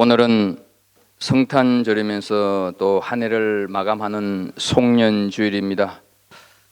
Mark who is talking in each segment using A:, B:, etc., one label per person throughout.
A: 오늘은 성탄절이면서 또 한 해를 마감하는 송년주일입니다.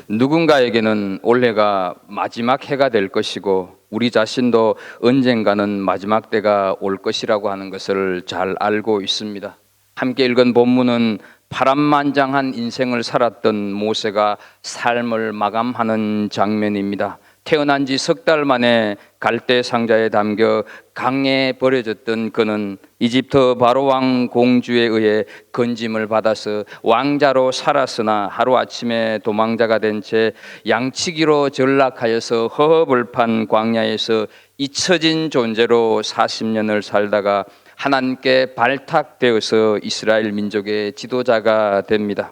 A: 누군가에게는 올해가 마지막 해가 될 것이고 우리 자신도 언젠가는 마지막 때가 올 것이라고 하는 것을 잘 알고 있습니다. 함께 읽은 본문은 파란만장한 인생을 살았던 모세가 삶을 마감하는 장면입니다. 태어난 지 석 달 만에 갈대 상자에 담겨 강에 버려졌던 그는 이집트 바로왕 공주에 의해 건짐을 받아서 왕자로 살았으나 하루아침에 도망자가 된 채 양치기로 전락하여서 허허벌판 광야에서 잊혀진 존재로 40년을 살다가 하나님께 발탁되어서 이스라엘 민족의 지도자가 됩니다.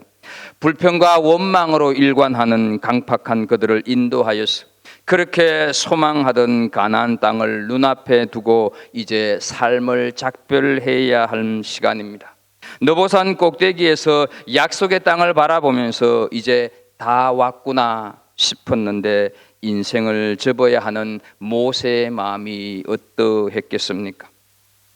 A: 불평과 원망으로 일관하는 강팍한 그들을 인도하여서 그렇게 소망하던 가나안 땅을 눈앞에 두고 이제 삶을 작별해야 할 시간입니다. 느보산 꼭대기에서 약속의 땅을 바라보면서 이제 다 왔구나 싶었는데 인생을 접어야 하는 모세의 마음이 어떠했겠습니까?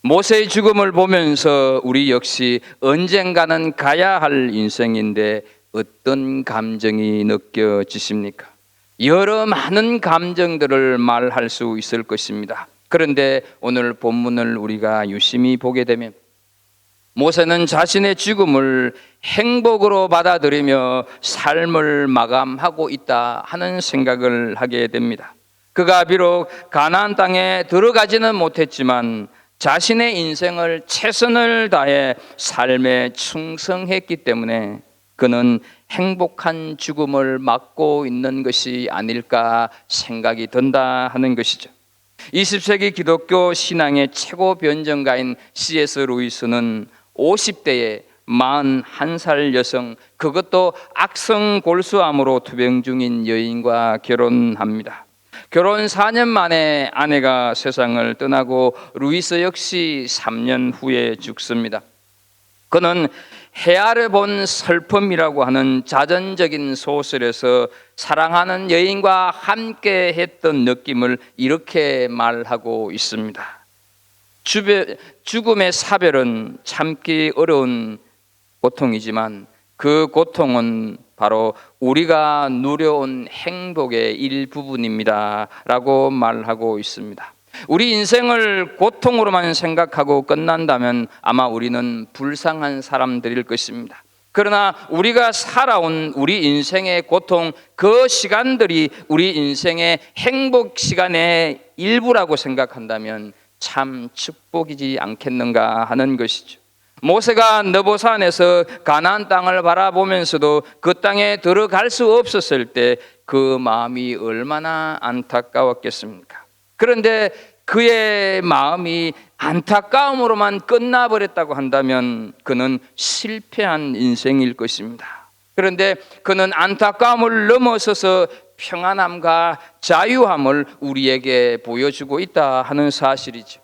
A: 모세의 죽음을 보면서 우리 역시 언젠가는 가야 할 인생인데 어떤 감정이 느껴지십니까? 여러 많은 감정들을 말할 수 있을 것입니다. 그런데 오늘 본문을 우리가 유심히 보게 되면 모세는 자신의 죽음을 행복으로 받아들이며 삶을 마감하고 있다 하는 생각을 하게 됩니다. 그가 비록 가나안 땅에 들어가지는 못했지만 자신의 인생을 최선을 다해 삶에 충성했기 때문에 그는 행복한 죽음을 맞고 있는 것이 아닐까 생각이 든다 하는 것이죠. 20세기 기독교 신앙의 최고 변증가인 C.S. 루이스는 50대에 41살 여성, 그것도 악성 골수암으로 투병 중인 여인과 결혼합니다. 결혼 4년 만에 아내가 세상을 떠나고 루이스 역시 3년 후에 죽습니다. 그는 헤아려 본 슬픔이라고 하는 자전적인 소설에서 사랑하는 여인과 함께 했던 느낌을 이렇게 말하고 있습니다. 죽음의 사별은 참기 어려운 고통이지만 그 고통은 바로 우리가 누려온 행복의 일부분입니다 라고 말하고 있습니다. 우리 인생을 고통으로만 생각하고 끝난다면 아마 우리는 불쌍한 사람들일 것입니다. 그러나 우리가 살아온 우리 인생의 고통, 그 시간들이 우리 인생의 행복 시간의 일부라고 생각한다면 참 축복이지 않겠는가 하는 것이죠. 모세가 느보산에서 가나안 땅을 바라보면서도 그 땅에 들어갈 수 없었을 때 그 마음이 얼마나 안타까웠겠습니까? 그런데 그의 마음이 안타까움으로만 끝나버렸다고 한다면 그는 실패한 인생일 것입니다. 그런데 그는 안타까움을 넘어서서 평안함과 자유함을 우리에게 보여주고 있다 하는 사실이죠.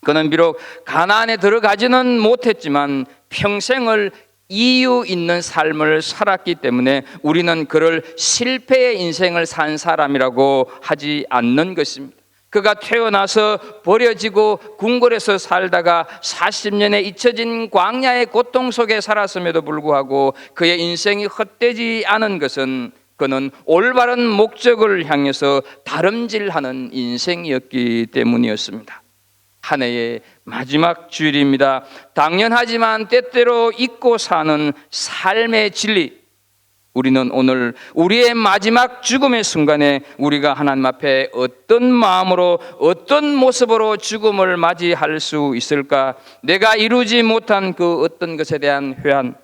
A: 그는 비록 가나안에 들어가지는 못했지만 평생을 이유 있는 삶을 살았기 때문에 우리는 그를 실패의 인생을 산 사람이라고 하지 않는 것입니다. 그가 태어나서 버려지고 궁궐에서 살다가 40년의 잊혀진 광야의 고통 속에 살았음에도 불구하고 그의 인생이 헛되지 않은 것은 그는 올바른 목적을 향해서 다름질하는 인생이었기 때문이었습니다. 한 해의 마지막 주일입니다. 당연하지만 때때로 잊고 사는 삶의 진리, 우리는 오늘 우리의 마지막 죽음의 순간에 우리가 하나님 앞에 어떤 마음으로 어떤 모습으로 죽음을 맞이할 수 있을까? 내가 이루지 못한 그 어떤 것에 대한 회한,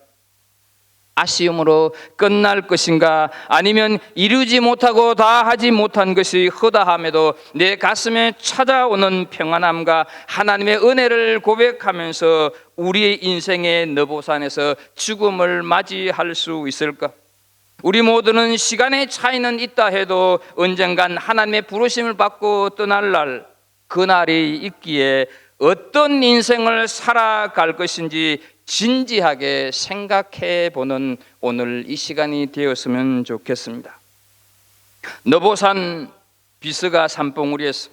A: 아쉬움으로 끝날 것인가? 아니면 이루지 못하고 다 하지 못한 것이 허다함에도 내 가슴에 찾아오는 평안함과 하나님의 은혜를 고백하면서 우리의 인생의 느보산에서 죽음을 맞이할 수 있을까? 우리 모두는 시간의 차이는 있다 해도 언젠간 하나님의 부르심을 받고 떠날 날, 그날이 있기에 어떤 인생을 살아갈 것인지 진지하게 생각해 보는 오늘 이 시간이 되었으면 좋겠습니다. 느보산 비스가 산봉우리에서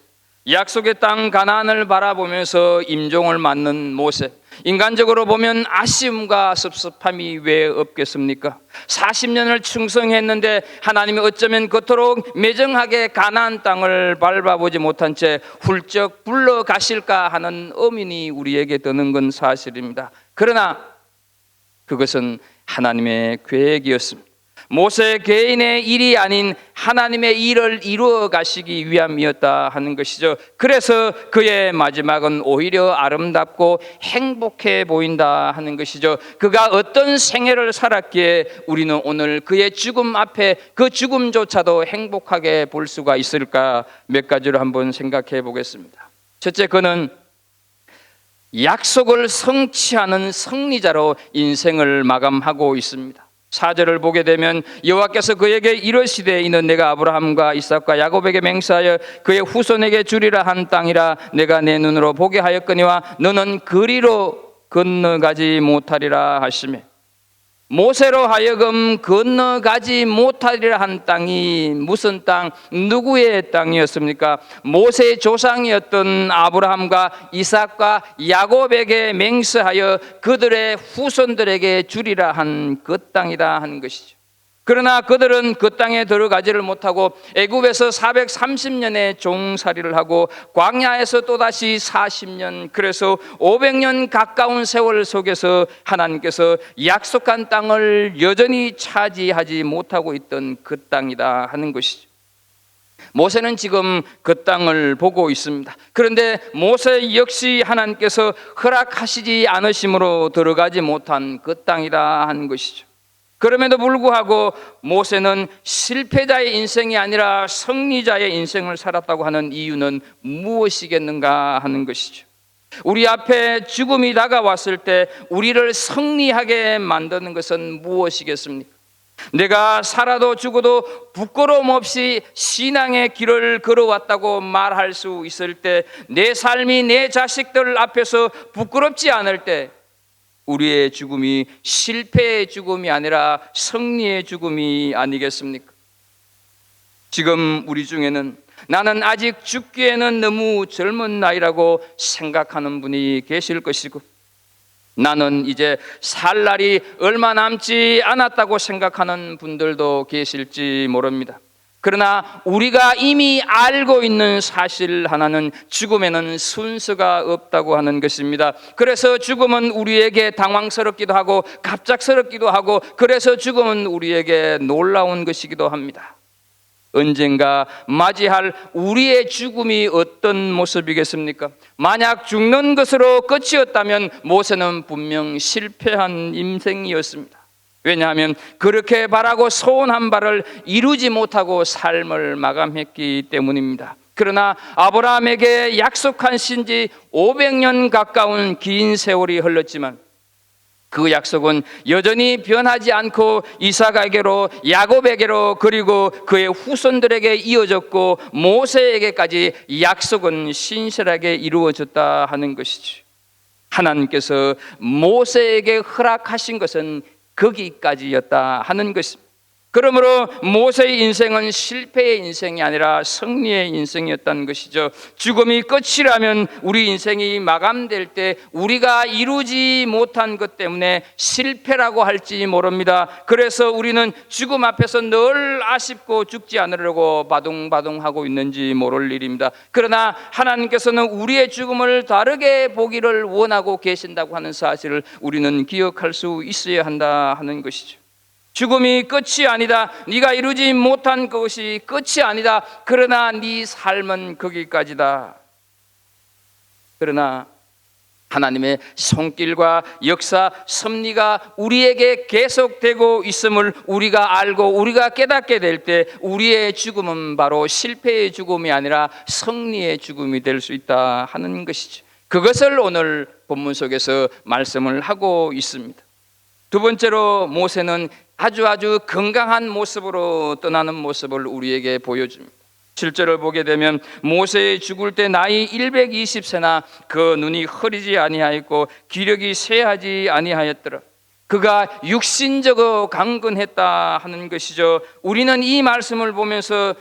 A: 약속의 땅 가나안을 바라보면서 임종을 맞는 모세, 인간적으로 보면 아쉬움과 섭섭함이 왜 없겠습니까? 40년을 충성했는데 하나님이 어쩌면 그토록 매정하게 가나안 땅을 밟아보지 못한 채 훌쩍 불러가실까 하는 의문이 우리에게 드는 건 사실입니다. 그러나 그것은 하나님의 계획이었습니다. 모세 개인의 일이 아닌 하나님의 일을 이루어 가시기 위함이었다 하는 것이죠. 그래서 그의 마지막은 오히려 아름답고 행복해 보인다 하는 것이죠. 그가 어떤 생애를 살았기에 우리는 오늘 그의 죽음 앞에 그 죽음조차도 행복하게 볼 수가 있을까? 몇 가지로 한번 생각해 보겠습니다. 첫째, 그는 약속을 성취하는 승리자로 인생을 마감하고 있습니다. 4절을 보게 되면 여호와께서 그에게 이르시되 이는 내가 아브라함과 이삭과 야곱에게 맹세하여 그의 후손에게 주리라 한 땅이라 내가 내 눈으로 보게 하였거니와 너는 그리로 건너가지 못하리라 하시매, 모세로 하여금 건너가지 못하리라 한 땅이 무슨 땅, 누구의 땅이었습니까? 모세의 조상이었던 아브라함과 이삭과 야곱에게 맹세하여 그들의 후손들에게 주리라 한 그 땅이다 하는 것이죠. 그러나 그들은 그 땅에 들어가지를 못하고 애굽에서 430년의 종살이를 하고 광야에서 또다시 40년, 그래서 500년 가까운 세월 속에서 하나님께서 약속한 땅을 여전히 차지하지 못하고 있던 그 땅이다 하는 것이죠. 모세는 지금 그 땅을 보고 있습니다. 그런데 모세 역시 하나님께서 허락하시지 않으심으로 들어가지 못한 그 땅이다 하는 것이죠. 그럼에도 불구하고 모세는 실패자의 인생이 아니라 승리자의 인생을 살았다고 하는 이유는 무엇이겠는가 하는 것이죠. 우리 앞에 죽음이 다가왔을 때 우리를 승리하게 만드는 것은 무엇이겠습니까? 내가 살아도 죽어도 부끄러움 없이 신앙의 길을 걸어왔다고 말할 수 있을 때, 내 삶이 내 자식들 앞에서 부끄럽지 않을 때, 우리의 죽음이 실패의 죽음이 아니라 승리의 죽음이 아니겠습니까? 지금 우리 중에는 나는 아직 죽기에는 너무 젊은 나이라고 생각하는 분이 계실 것이고, 나는 이제 살 날이 얼마 남지 않았다고 생각하는 분들도 계실지 모릅니다. 그러나 우리가 이미 알고 있는 사실 하나는 죽음에는 순서가 없다고 하는 것입니다. 그래서 죽음은 우리에게 당황스럽기도 하고 갑작스럽기도 하고, 그래서 죽음은 우리에게 놀라운 것이기도 합니다. 언젠가 맞이할 우리의 죽음이 어떤 모습이겠습니까? 만약 죽는 것으로 끝이었다면 모세는 분명 실패한 인생이었습니다. 왜냐하면 그렇게 바라고 소원한 바를 이루지 못하고 삶을 마감했기 때문입니다. 그러나 아브라함에게 약속하신 지 500년 가까운 긴 세월이 흘렀지만 그 약속은 여전히 변하지 않고 이삭에게로, 야곱에게로, 그리고 그의 후손들에게 이어졌고 모세에게까지 약속은 신실하게 이루어졌다 하는 것이죠. 하나님께서 모세에게 허락하신 것은 거기까지였다 하는 것입니다. 그러므로 모세의 인생은 실패의 인생이 아니라 승리의 인생이었다는 것이죠. 죽음이 끝이라면 우리 인생이 마감될 때 우리가 이루지 못한 것 때문에 실패라고 할지 모릅니다. 그래서 우리는 죽음 앞에서 늘 아쉽고 죽지 않으려고 바둥바둥하고 있는지 모를 일입니다. 그러나 하나님께서는 우리의 죽음을 다르게 보기를 원하고 계신다고 하는 사실을 우리는 기억할 수 있어야 한다 하는 것이죠. 죽음이 끝이 아니다. 네가 이루지 못한 것이 끝이 아니다. 그러나 네 삶은 거기까지다. 그러나 하나님의 손길과 역사, 섭리가 우리에게 계속되고 있음을 우리가 알고 우리가 깨닫게 될 때 우리의 죽음은 바로 실패의 죽음이 아니라 승리의 죽음이 될 수 있다 하는 것이죠. 그것을 오늘 본문 속에서 말씀을 하고 있습니다. 두 번째로 모세는 아주 건강한 모습으로 떠나는 모습을 우리에게 보여줍니다. 7절을 보게 되면 모세의 죽을 때 나이 120세나 그 눈이 흐리지 아니하였고 기력이 쇠하지 아니하였더라. 그가 육신적으로 강건했다 하는 것이죠. 우리는 이 말씀을 보면서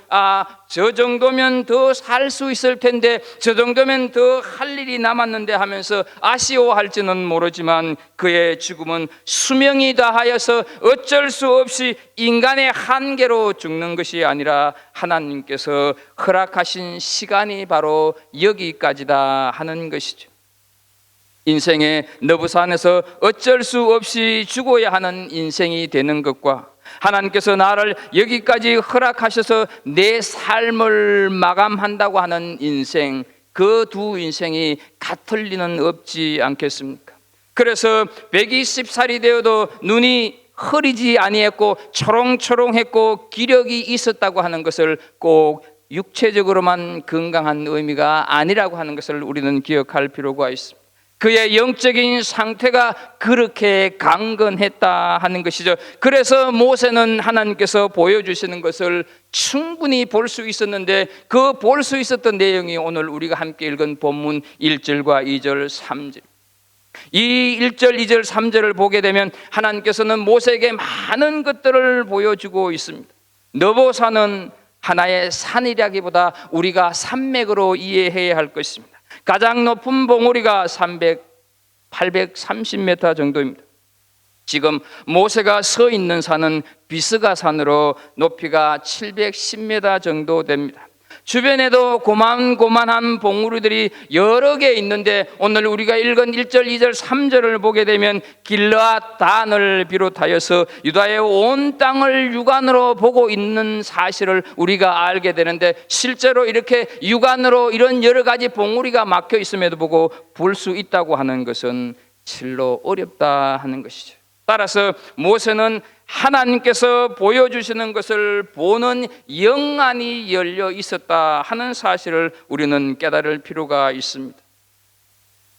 A: 저 정도면 더 살 수 있을 텐데, 저 정도면 더 할 일이 남았는데 하면서 아쉬워할지는 모르지만, 그의 죽음은 수명이 다하여서 어쩔 수 없이 인간의 한계로 죽는 것이 아니라 하나님께서 허락하신 시간이 바로 여기까지다 하는 것이죠. 인생의 너부산에서 어쩔 수 없이 죽어야 하는 인생이 되는 것과, 하나님께서 나를 여기까지 허락하셔서 내 삶을 마감한다고 하는 인생, 그 두 인생이 같을 리는 없지 않겠습니까? 그래서 120살이 되어도 눈이 흐리지 아니했고 초롱초롱했고 기력이 있었다고 하는 것을 꼭 육체적으로만 건강한 의미가 아니라고 하는 것을 우리는 기억할 필요가 있습니다. 그의 영적인 상태가 그렇게 강건했다 하는 것이죠. 그래서 모세는 하나님께서 보여주시는 것을 충분히 볼 수 있었는데, 그 볼 수 있었던 내용이 오늘 우리가 함께 읽은 본문 1절과 2절, 3절. 이 1절, 2절, 3절을 보게 되면 하나님께서는 모세에게 많은 것들을 보여주고 있습니다. 너보산은 하나의 산이라기보다 우리가 산맥으로 이해해야 할 것입니다. 가장 높은 봉우리가 830m 정도입니다. 지금 모세가 서 있는 산은 비스가 산으로 높이가 710m 정도 됩니다. 주변에도 고만고만한 봉우리들이 여러 개 있는데, 오늘 우리가 읽은 1절, 2절, 3절을 보게 되면 길르앗 단을 비롯하여서 유다의 온 땅을 육안으로 보고 있는 사실을 우리가 알게 되는데, 실제로 이렇게 육안으로 이런 여러 가지 봉우리가 막혀 있음에도 보고 볼 수 있다고 하는 것은 실로 어렵다 하는 것이죠. 따라서 모세는 하나님께서 보여주시는 것을 보는 영안이 열려 있었다 하는 사실을 우리는 깨달을 필요가 있습니다.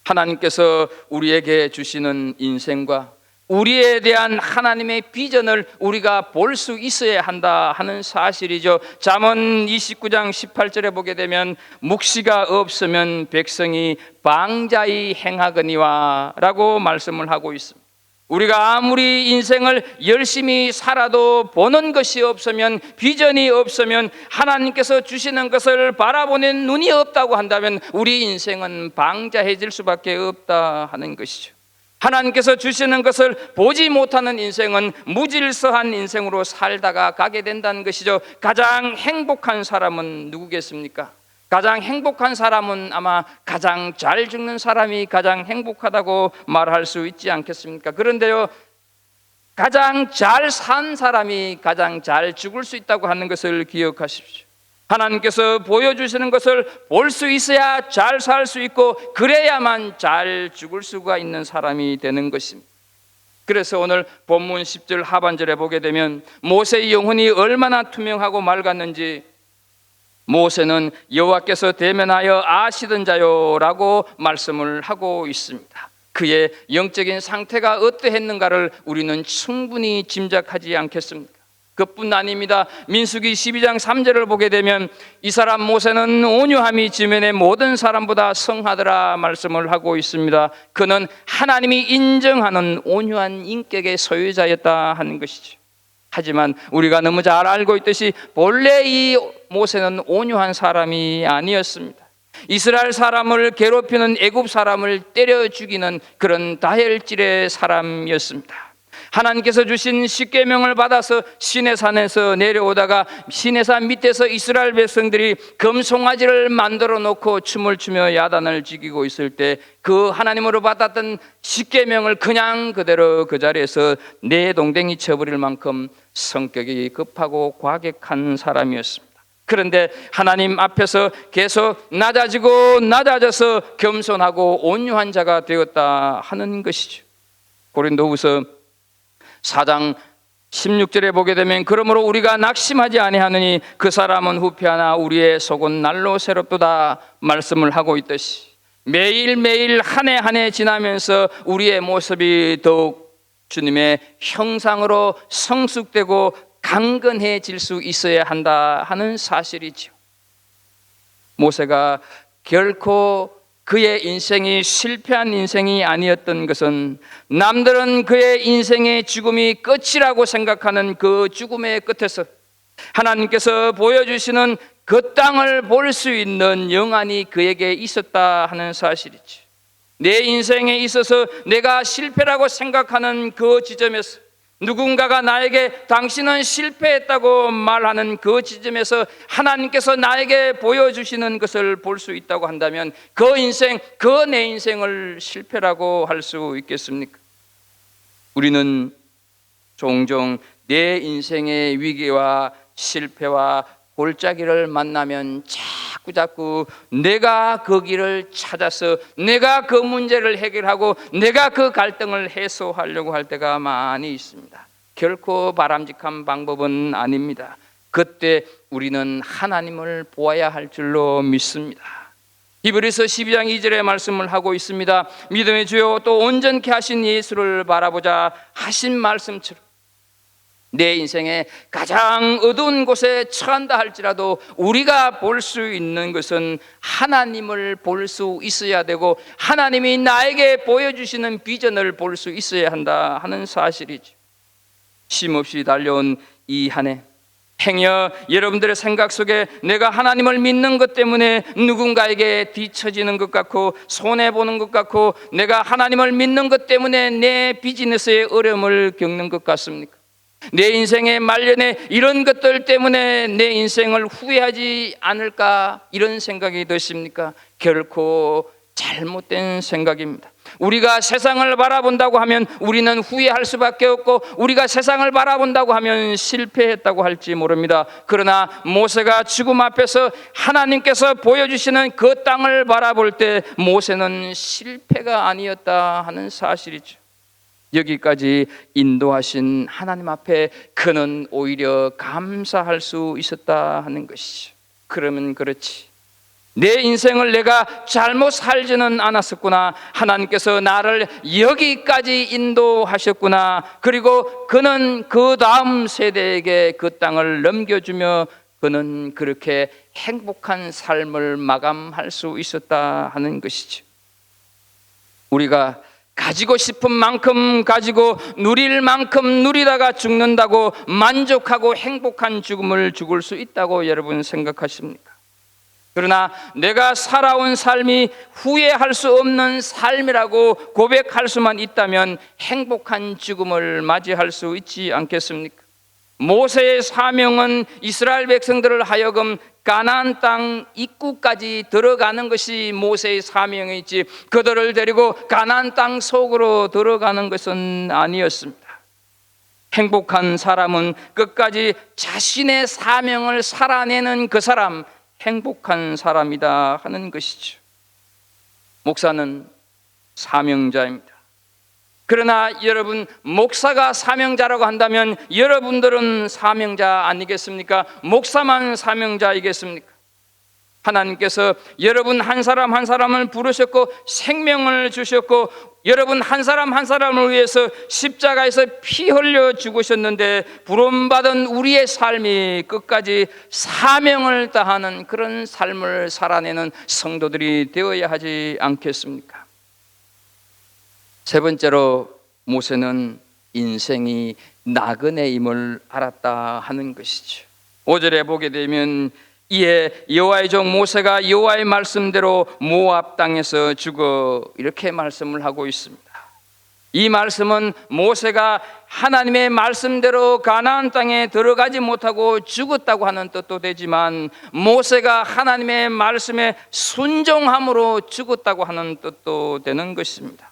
A: 하나님께서 우리에게 주시는 인생과 우리에 대한 하나님의 비전을 우리가 볼 수 있어야 한다 하는 사실이죠. 잠언 29장 18절에 보게 되면 묵시가 없으면 백성이 방자히 행하거니와 라고 말씀을 하고 있습니다. 우리가 아무리 인생을 열심히 살아도 보는 것이 없으면, 비전이 없으면, 하나님께서 주시는 것을 바라보는 눈이 없다고 한다면 우리 인생은 방자해질 수밖에 없다 하는 것이죠. 하나님께서 주시는 것을 보지 못하는 인생은 무질서한 인생으로 살다가 가게 된다는 것이죠. 가장 행복한 사람은 누구겠습니까? 가장 행복한 사람은 아마 가장 잘 죽는 사람이 가장 행복하다고 말할 수 있지 않겠습니까? 그런데요, 가장 잘 산 사람이 가장 잘 죽을 수 있다고 하는 것을 기억하십시오. 하나님께서 보여주시는 것을 볼 수 있어야 잘 살 수 있고, 그래야만 잘 죽을 수가 있는 사람이 되는 것입니다. 그래서 오늘 본문 10절 하반절에 보게 되면 모세의 영혼이 얼마나 투명하고 맑았는지, 모세는 여호와께서 대면하여 아시던 자요라고 말씀을 하고 있습니다. 그의 영적인 상태가 어떠했는가를 우리는 충분히 짐작하지 않겠습니까? 그뿐 아닙니다. 민수기 12장 3절을 보게 되면 이 사람 모세는 온유함이 지면의 모든 사람보다 성하더라 말씀을 하고 있습니다. 그는 하나님이 인정하는 온유한 인격의 소유자였다 하는 것이죠. 하지만 우리가 너무 잘 알고 있듯이 본래 이 모세는 온유한 사람이 아니었습니다. 이스라엘 사람을 괴롭히는 애굽 사람을 때려 죽이는 그런 다혈질의 사람이었습니다. 하나님께서 주신 십계명을 받아서 시내산에서 내려오다가 시내산 밑에서 이스라엘 백성들이 금송아지를 만들어 놓고 춤을 추며 야단을 지키고 있을 때 그 하나님으로 받았던 십계명을 그냥 그대로 그 자리에서 내동댕이 쳐버릴 만큼 성격이 급하고 과격한 사람이었습니다. 그런데 하나님 앞에서 계속 낮아지고 낮아져서 겸손하고 온유한 자가 되었다 하는 것이죠. 고린도후서 4장 16절에 보게 되면 그러므로 우리가 낙심하지 아니하느니 그 사람은 후패하나 우리의 속은 날로 새롭도다 말씀을 하고 있듯이 매일매일 한 해 한 해 지나면서 우리의 모습이 더욱 주님의 형상으로 성숙되고 강건해질 수 있어야 한다 하는 사실이죠. 모세가 결코 그의 인생이 실패한 인생이 아니었던 것은 남들은 그의 인생의 죽음이 끝이라고 생각하는 그 죽음의 끝에서 하나님께서 보여주시는 그 땅을 볼 수 있는 영안이 그에게 있었다 하는 사실이지. 내 인생에 있어서 내가 실패라고 생각하는 그 지점에서 누군가가 나에게 당신은 실패했다고 말하는 그 지점에서 하나님께서 나에게 보여주시는 것을 볼 수 있다고 한다면 그 인생, 그 내 인생을 실패라고 할 수 있겠습니까? 우리는 종종 내 인생의 위기와 실패와 골짜기를 만나면 자꾸 내가 그 길을 찾아서 내가 그 문제를 해결하고 내가 그 갈등을 해소하려고 할 때가 많이 있습니다. 결코 바람직한 방법은 아닙니다. 그때 우리는 하나님을 보아야 할 줄로 믿습니다. 히브리서 12장 2절의 말씀을 하고 있습니다. 믿음의 주요 또 온전케 하신 예수를 바라보자 하신 말씀처럼 내 인생의 가장 어두운 곳에 처한다 할지라도 우리가 볼 수 있는 것은 하나님을 볼 수 있어야 되고 하나님이 나에게 보여주시는 비전을 볼 수 있어야 한다 하는 사실이죠. 쉼없이 달려온 이 한 해, 행여 여러분들의 생각 속에 내가 하나님을 믿는 것 때문에 누군가에게 뒤처지는 것 같고 손해보는 것 같고 내가 하나님을 믿는 것 때문에 내 비즈니스에 어려움을 겪는 것 같습니까? 내 인생의 말년에 이런 것들 때문에 내 인생을 후회하지 않을까 이런 생각이 드십니까? 결코 잘못된 생각입니다. 우리가 세상을 바라본다고 하면 우리는 후회할 수밖에 없고 우리가 세상을 바라본다고 하면 실패했다고 할지 모릅니다. 그러나 모세가 죽음 앞에서 하나님께서 보여주시는 그 땅을 바라볼 때 모세는 실패가 아니었다 하는 사실이죠. 여기까지 인도하신 하나님 앞에 그는 오히려 감사할 수 있었다 하는 것이죠. 그러면 그렇지, 내 인생을 내가 잘못 살지는 않았었구나, 하나님께서 나를 여기까지 인도하셨구나, 그리고 그는 그 다음 세대에게 그 땅을 넘겨주며 그는 그렇게 행복한 삶을 마감할 수 있었다 하는 것이죠. 우리가 가지고 싶은 만큼 가지고 누릴 만큼 누리다가 죽는다고 만족하고 행복한 죽음을 죽을 수 있다고 여러분 생각하십니까? 그러나 내가 살아온 삶이 후회할 수 없는 삶이라고 고백할 수만 있다면 행복한 죽음을 맞이할 수 있지 않겠습니까? 모세의 사명은 이스라엘 백성들을 하여금 가나안 땅 입구까지 들어가는 것이 모세의 사명이지 그들을 데리고 가나안 땅 속으로 들어가는 것은 아니었습니다. 행복한 사람은 끝까지 자신의 사명을 살아내는 그 사람, 행복한 사람이다 하는 것이죠. 목사는 사명자입니다. 그러나 여러분, 목사가 사명자라고 한다면 여러분들은 사명자 아니겠습니까? 목사만 사명자이겠습니까? 하나님께서 여러분 한 사람 한 사람을 부르셨고 생명을 주셨고 여러분 한 사람 한 사람을 위해서 십자가에서 피 흘려 죽으셨는데 부름받은 우리의 삶이 끝까지 사명을 다하는 그런 삶을 살아내는 성도들이 되어야 하지 않겠습니까? 세 번째로 모세는 인생이 나그네임을 알았다 하는 것이죠. 5절에 보게 되면 이에 여호와의 종 모세가 여호와의 말씀대로 모압 땅에서 죽어 이렇게 말씀을 하고 있습니다. 이 말씀은 모세가 하나님의 말씀대로 가나안 땅에 들어가지 못하고 죽었다고 하는 뜻도 되지만 모세가 하나님의 말씀에 순종함으로 죽었다고 하는 뜻도 되는 것입니다.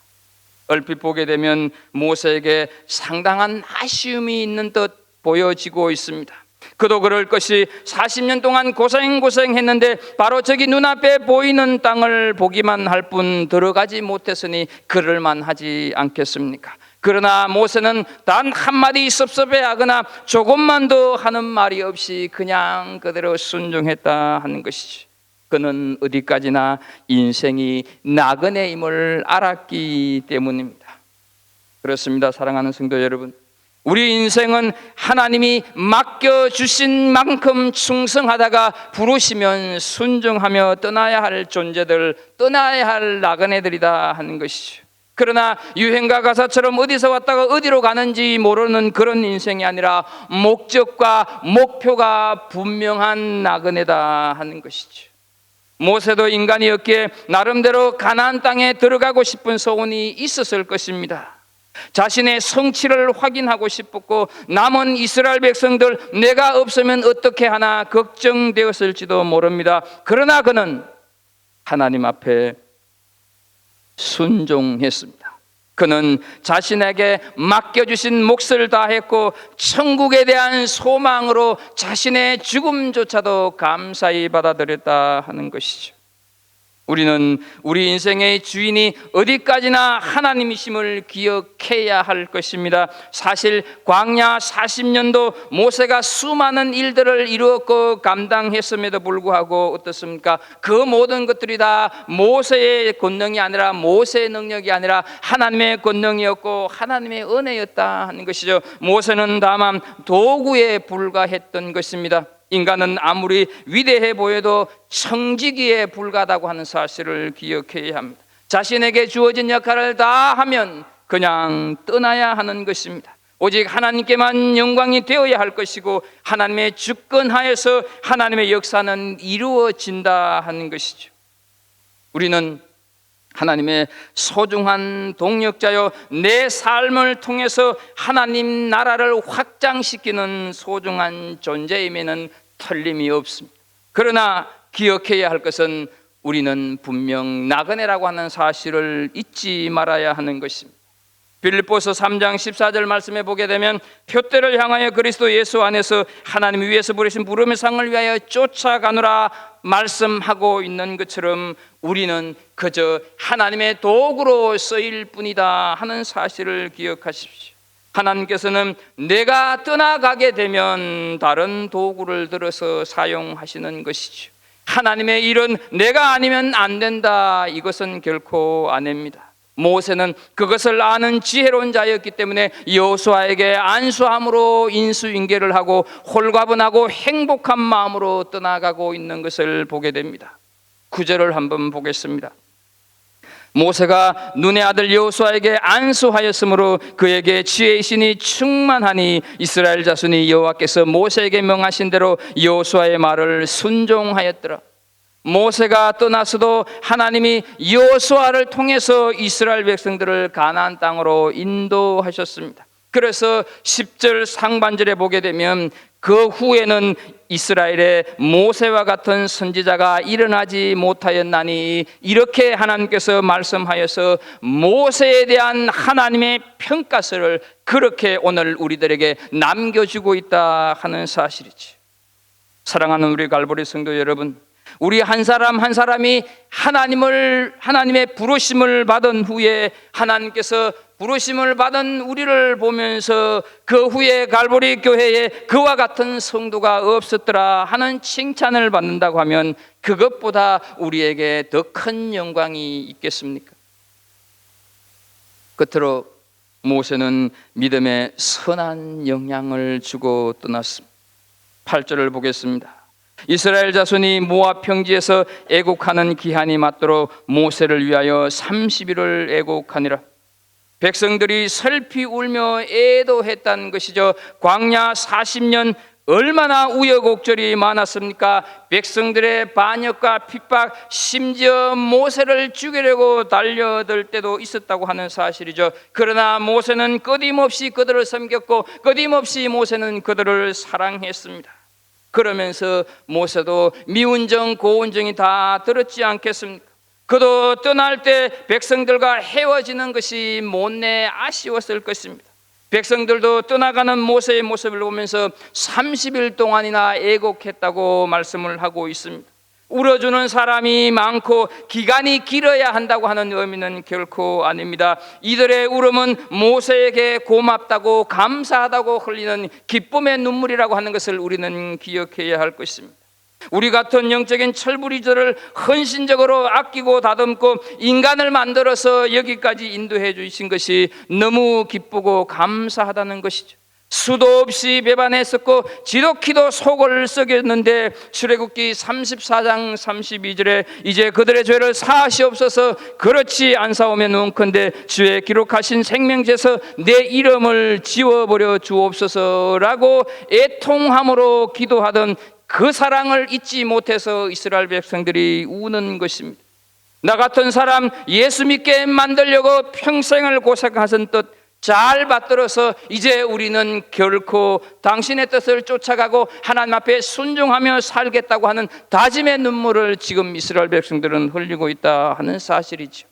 A: 얼핏 보게 되면 모세에게 상당한 아쉬움이 있는 듯 보여지고 있습니다. 그도 그럴 것이 40년 동안 고생했는데 바로 저기 눈앞에 보이는 땅을 보기만 할 뿐 들어가지 못했으니 그럴만 하지 않겠습니까? 그러나 모세는 단 한마디 섭섭해하거나 조금만 더 하는 말이 없이 그냥 그대로 순종했다 하는 것이죠. 그는 어디까지나 인생이 나그네임을 알았기 때문입니다. 그렇습니다. 사랑하는 성도 여러분, 우리 인생은 하나님이 맡겨주신 만큼 충성하다가 부르시면 순종하며 떠나야 할 존재들, 떠나야 할 나그네들이다 하는 것이죠. 그러나 유행가 가사처럼 어디서 왔다가 어디로 가는지 모르는 그런 인생이 아니라 목적과 목표가 분명한 나그네다 하는 것이죠. 모세도 인간이었기에 나름대로 가나안 땅에 들어가고 싶은 소원이 있었을 것입니다. 자신의 성취를 확인하고 싶었고 남은 이스라엘 백성들 내가 없으면 어떻게 하나 걱정되었을지도 모릅니다. 그러나 그는 하나님 앞에 순종했습니다. 그는 자신에게 맡겨주신 몫을 다했고 천국에 대한 소망으로 자신의 죽음조차도 감사히 받아들였다 하는 것이죠. 우리는 우리 인생의 주인이 어디까지나 하나님이심을 기억해야 할 것입니다. 사실 광야 40년도 모세가 수많은 일들을 이루었고 감당했음에도 불구하고 어떻습니까? 그 모든 것들이 다 모세의 권능이 아니라 모세의 능력이 아니라 하나님의 권능이었고 하나님의 은혜였다 하는 것이죠. 모세는 다만 도구에 불과했던 것입니다. 인간은 아무리 위대해 보여도 청지기에 불과하다고 하는 사실을 기억해야 합니다. 자신에게 주어진 역할을 다 하면 그냥 떠나야 하는 것입니다. 오직 하나님께만 영광이 되어야 할 것이고 하나님의 주권하에서 하나님의 역사는 이루어진다 하는 것이죠. 우리는 하나님의 소중한 동력자요, 내 삶을 통해서 하나님 나라를 확장시키는 소중한 존재임에는 틀림이 없습니다. 그러나 기억해야 할 것은 우리는 분명 나그네라고 하는 사실을 잊지 말아야 하는 것입니다. 빌립보서 3장 14절 말씀에 보게 되면 표대를 향하여 그리스도 예수 안에서 하나님 위에서 부르신 부름의 상을 위하여 쫓아가노라 말씀하고 있는 것처럼 우리는 그저 하나님의 도구로 쓰일 뿐이다 하는 사실을 기억하십시오. 하나님께서는 내가 떠나가게 되면 다른 도구를 들어서 사용하시는 것이죠. 하나님의 일은 내가 아니면 안 된다, 이것은 결코 아닙니다. 모세는 그것을 아는 지혜로운 자였기 때문에 여호수아에게 안수함으로 인수인계를 하고 홀가분하고 행복한 마음으로 떠나가고 있는 것을 보게 됩니다. 9절을 한번 보겠습니다. 모세가 눈의 아들 여호수아에게 안수하였으므로 그에게 지혜의 신이 충만하니 이스라엘 자손이 여호와께서 모세에게 명하신 대로 여호수아의 말을 순종하였더라. 모세가 떠나서도 하나님이 여호수아를 통해서 이스라엘 백성들을 가나안 땅으로 인도하셨습니다. 그래서 10절 상반절에 보게 되면 그 후에는 이스라엘에 모세와 같은 선지자가 일어나지 못하였나니 이렇게 하나님께서 말씀하여서 모세에 대한 하나님의 평가서를 그렇게 오늘 우리들에게 남겨주고 있다 하는 사실이지. 사랑하는 우리 갈보리 성도 여러분, 우리 한 사람 한 사람이 하나님의 부르심을 받은 후에 하나님께서 부르심을 받은 우리를 보면서 그 후에 갈보리 교회에 그와 같은 성도가 없었더라 하는 칭찬을 받는다고 하면 그것보다 우리에게 더 큰 영광이 있겠습니까? 끝으로 모세는 믿음에 선한 영향을 주고 떠났습니다. 8절을 보겠습니다. 이스라엘 자손이 모압 평지에서 애곡하는 기한이 맞도록 모세를 위하여 30일을 애곡하니라. 백성들이 슬피 울며 애도했다는 것이죠. 광야 40년 얼마나 우여곡절이 많았습니까? 백성들의 반역과 핍박, 심지어 모세를 죽이려고 달려들 때도 있었다고 하는 사실이죠. 그러나 모세는 끊임없이 그들을 섬겼고 끊임없이 모세는 그들을 사랑했습니다. 그러면서 모세도 미운정 고운정이 다 들었지 않겠습니까? 그도 떠날 때 백성들과 헤어지는 것이 못내 아쉬웠을 것입니다. 백성들도 떠나가는 모세의 모습을 보면서 30일 동안이나 애곡했다고 말씀을 하고 있습니다. 울어주는 사람이 많고 기간이 길어야 한다고 하는 의미는 결코 아닙니다. 이들의 울음은 모세에게 고맙다고 감사하다고 흘리는 기쁨의 눈물이라고 하는 것을 우리는 기억해야 할 것입니다. 우리 같은 영적인 철부리들을 헌신적으로 아끼고 다듬고 인간을 만들어서 여기까지 인도해 주신 것이 너무 기쁘고 감사하다는 것이죠. 수도 없이 배반했었고 지독히도 속을 썩였는데 출애굽기 34장 32절에 이제 그들의 죄를 사하시옵소서, 그렇지 않사오면 원컨대 주의 기록하신 생명지에서 내 이름을 지워버려 주옵소서라고 애통함으로 기도하던 그 사랑을 잊지 못해서 이스라엘 백성들이 우는 것입니다. 나 같은 사람 예수 믿게 만들려고 평생을 고생하신 뜻 잘 받들어서 이제 우리는 결코 당신의 뜻을 쫓아가고 하나님 앞에 순종하며 살겠다고 하는 다짐의 눈물을 지금 이스라엘 백성들은 흘리고 있다 하는 사실이죠.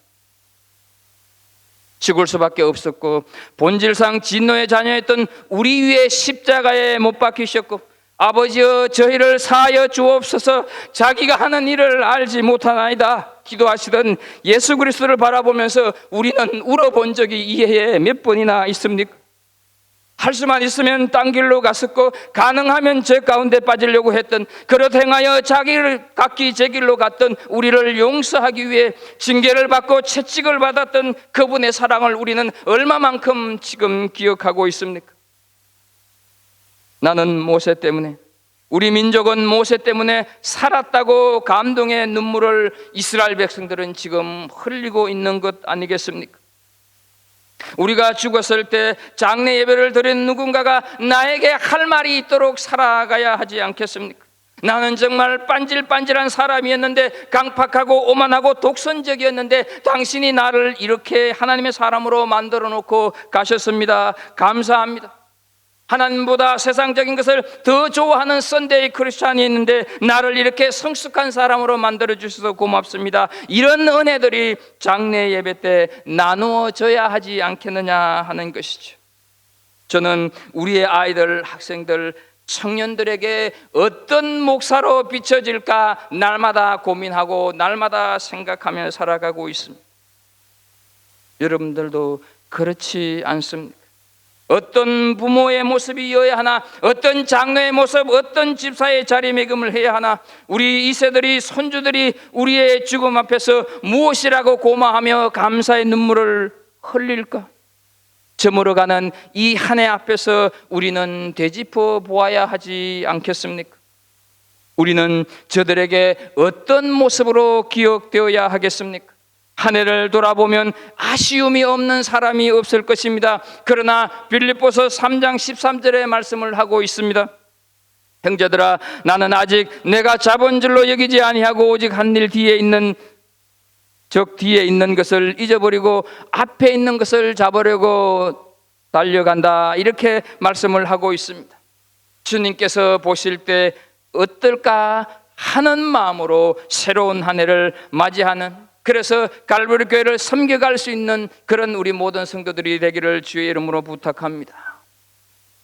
A: 죽을 수밖에 없었고 본질상 진노의 자녀였던 우리 위에 십자가에 못 박히셨고 아버지여 저희를 사하여 주옵소서, 자기가 하는 일을 알지 못하나이다 기도하시던 예수 그리스도를 바라보면서 우리는 울어본 적이 이해에 몇 번이나 있습니까? 할 수만 있으면 딴 길로 갔었고 가능하면 죄 가운데 빠지려고 했던, 그렇다 행하여 자기를 각기 제 길로 갔던 우리를 용서하기 위해 징계를 받고 채찍을 받았던 그분의 사랑을 우리는 얼마만큼 지금 기억하고 있습니까? 나는 모세 때문에, 우리 민족은 모세 때문에 살았다고 감동의 눈물을 이스라엘 백성들은 지금 흘리고 있는 것 아니겠습니까? 우리가 죽었을 때 장례 예배를 드린 누군가가 나에게 할 말이 있도록 살아가야 하지 않겠습니까? 나는 정말 빤질빤질한 사람이었는데, 강팍하고 오만하고 독선적이었는데 당신이 나를 이렇게 하나님의 사람으로 만들어 놓고 가셨습니다. 감사합니다. 하나님보다 세상적인 것을 더 좋아하는 썬데이 크리스찬이 있는데 나를 이렇게 성숙한 사람으로 만들어 주셔서 고맙습니다. 이런 은혜들이 장례 예배 때 나누어져야 하지 않겠느냐 하는 것이죠. 저는 우리의 아이들, 학생들, 청년들에게 어떤 목사로 비춰질까 날마다 고민하고 날마다 생각하며 살아가고 있습니다. 여러분들도 그렇지 않습니까? 어떤 부모의 모습이어야 하나, 어떤 장로의 모습, 어떤 집사의 자리매김을 해야 하나, 우리 2세들이, 손주들이 우리의 죽음 앞에서 무엇이라고 고마하며 감사의 눈물을 흘릴까? 저물어가는 이 한 해 앞에서 우리는 되짚어 보아야 하지 않겠습니까? 우리는 저들에게 어떤 모습으로 기억되어야 하겠습니까? 한 해를 돌아보면 아쉬움이 없는 사람이 없을 것입니다. 그러나 빌립보서 3장 13절의 말씀을 하고 있습니다. 형제들아, 나는 아직 내가 잡은 줄로 여기지 아니하고 오직 한 일 뒤에 있는 것을 잊어버리고 앞에 있는 것을 잡으려고 달려간다, 이렇게 말씀을 하고 있습니다. 주님께서 보실 때 어떨까 하는 마음으로 새로운 한 해를 맞이하는, 그래서 갈보리 교회를 섬겨갈 수 있는 그런 우리 모든 성도들이 되기를 주의 이름으로 부탁합니다.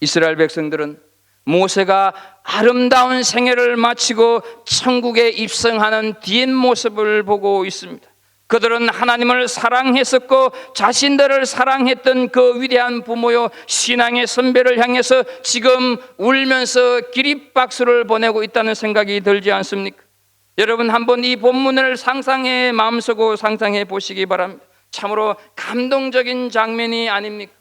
A: 이스라엘 백성들은 모세가 아름다운 생애를 마치고 천국에 입성하는 뒷모습을 보고 있습니다. 그들은 하나님을 사랑했었고 자신들을 사랑했던 그 위대한 부모요 신앙의 선배를 향해서 지금 울면서 기립박수를 보내고 있다는 생각이 들지 않습니까? 여러분, 한번 이 본문을 마음속으로 상상해 보시기 바랍니다. 참으로 감동적인 장면이 아닙니까?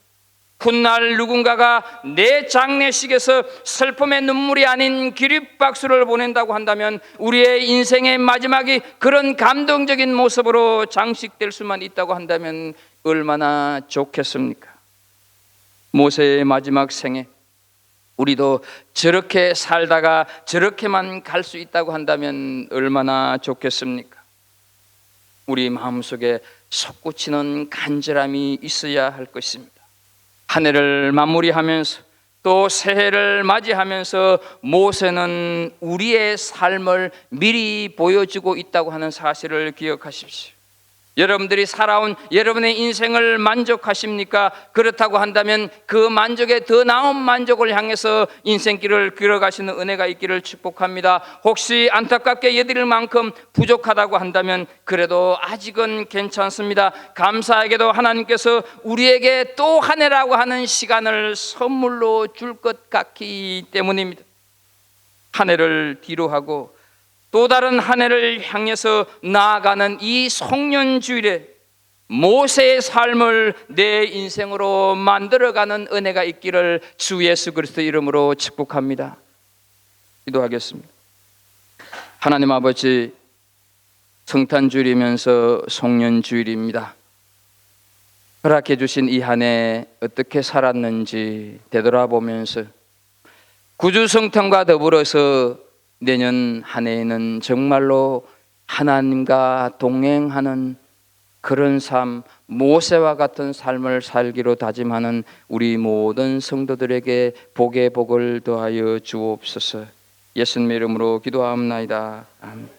A: 훗날 누군가가 내 장례식에서 슬픔의 눈물이 아닌 기립박수를 보낸다고 한다면 우리의 인생의 마지막이 그런 감동적인 모습으로 장식될 수만 있다고 한다면 얼마나 좋겠습니까? 모세의 마지막 생애, 우리도 저렇게 살다가 저렇게만 갈 수 있다고 한다면 얼마나 좋겠습니까? 우리 마음속에 솟구치는 간절함이 있어야 할 것입니다. 한 해를 마무리하면서 또 새해를 맞이하면서 모세는 우리의 삶을 미리 보여주고 있다고 하는 사실을 기억하십시오. 여러분들이 살아온 여러분의 인생을 만족하십니까? 그렇다고 한다면 그 만족에 더 나은 만족을 향해서 인생길을 걸어가시는 은혜가 있기를 축복합니다. 혹시 안타깝게 여드릴 만큼 부족하다고 한다면 그래도 아직은 괜찮습니다. 감사하게도 하나님께서 우리에게 또 한 해라고 하는 시간을 선물로 줄 것 같기 때문입니다. 한 해를 뒤로 하고 또 다른 한 해를 향해서 나아가는 이 송년주일에 모세의 삶을 내 인생으로 만들어가는 은혜가 있기를 주 예수 그리스도 이름으로 축복합니다. 기도하겠습니다. 하나님 아버지, 성탄주일이면서 송년주일입니다. 허락해 주신 이 한 해 어떻게 살았는지 되돌아보면서 구주 성탄과 더불어서 내년 한 해에는 정말로 하나님과 동행하는 그런 삶, 모세와 같은 삶을 살기로 다짐하는 우리 모든 성도들에게 복의 복을 더하여 주옵소서. 예수님의 이름으로 기도하옵나이다. 아멘.